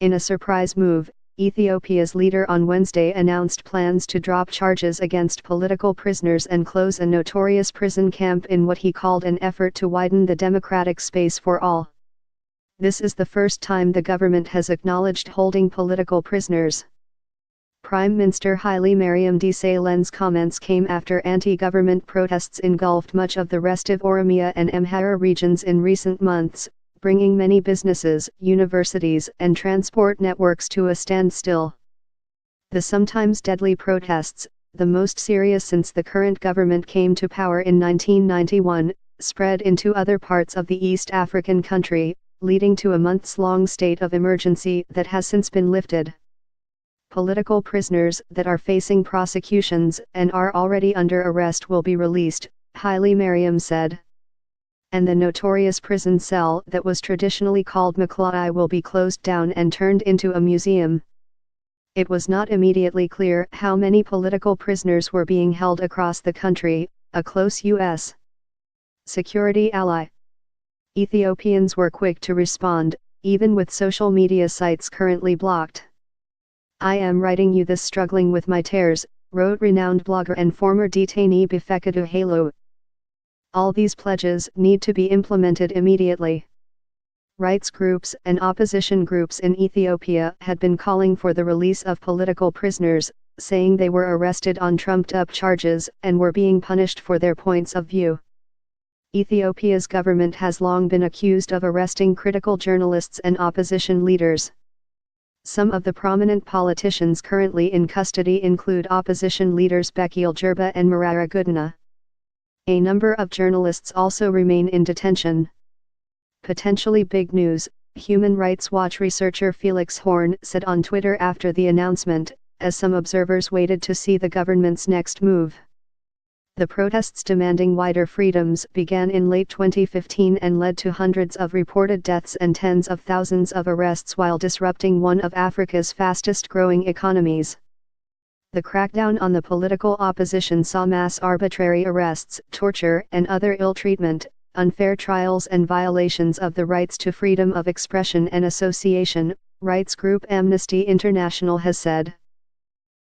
In a surprise move, Ethiopia's leader on Wednesday announced plans to drop charges against political prisoners and close a notorious prison camp in what he called an effort to widen the democratic space for all. This is the first time the government has acknowledged holding political prisoners. Prime Minister Haile Mariam Desalegne's comments came after anti-government protests engulfed much of the restive Oromia and Amhara regions in recent months, bringing many businesses, universities, and transport networks to a standstill. The sometimes deadly protests, the most serious since the current government came to power in 1991, spread into other parts of the East African country, leading to a months-long state of emergency that has since been lifted. Political prisoners that are facing prosecutions and are already under arrest will be released, Haile Mariam said. And the notorious prison cell that was traditionally called Maklai will be closed down and turned into a museum. It was not immediately clear how many political prisoners were being held across the country, a close U.S. security ally. Ethiopians were quick to respond, even with social media sites currently blocked. "I am writing you this struggling with my tears," wrote renowned blogger and former detainee Befeqadu Haile. All these pledges need to be implemented immediately. Rights groups and opposition groups in Ethiopia had been calling for the release of political prisoners, saying they were arrested on trumped-up charges and were being punished for their points of view. Ethiopia's government has long been accused of arresting critical journalists and opposition leaders. Some of the prominent politicians currently in custody include opposition leaders Bekele Gerba and Marara Gudina. A number of journalists also remain in detention. Potentially big news, Human Rights Watch researcher Felix Horn said on Twitter after the announcement, as some observers waited to see the government's next move. The protests demanding wider freedoms began in late 2015 and led to hundreds of reported deaths and tens of thousands of arrests while disrupting one of Africa's fastest-growing economies. The crackdown on the political opposition saw mass arbitrary arrests, torture and other ill treatment, unfair trials and violations of the rights to freedom of expression and association, rights group Amnesty International has said.